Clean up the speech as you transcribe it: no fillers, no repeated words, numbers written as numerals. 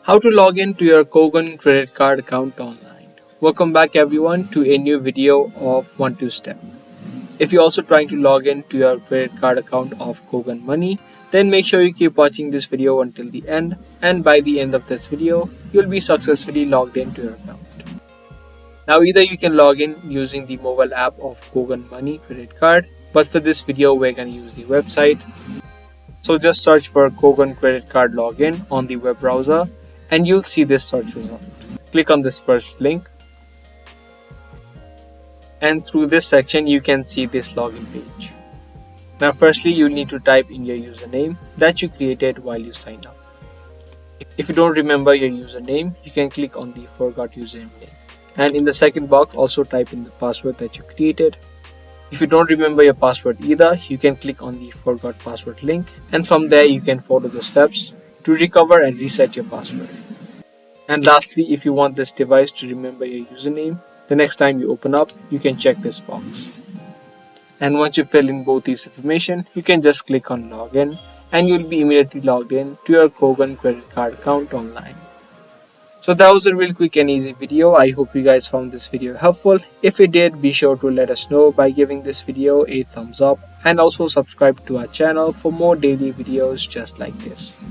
How to log in to your Kogan credit card account online. Welcome back everyone to a new video of 1-2 Step. If you're also trying to log in to your credit card account of Kogan Money, then make sure you keep watching this video until the end, and by the end of this video, you'll be successfully logged into your account. Now either you can log in using the mobile app of Kogan Money credit card, but for this video we're going to use the website. So just search for Kogan credit card login on the web browser and you'll see this search result. Click on this first link and through this section you can see this login page. Now firstly you'll need to type in your username that you created while you signed up. If you don't remember your username, you can click on the forgot username link. And in the second box also type in the password that you created. If you don't remember your password either, you can click on the forgot password link and from there you can follow the steps to recover and reset your password. And lastly, if you want this device to remember your username, the next time you open up, you can check this box. And once you fill in both these information, you can just click on login and you'll be immediately logged in to your Kogan credit card account online. So that was a real quick and easy video. I hope you guys found this video helpful. If you did, be sure to let us know by giving this video a thumbs up and also subscribe to our channel for more daily videos just like this.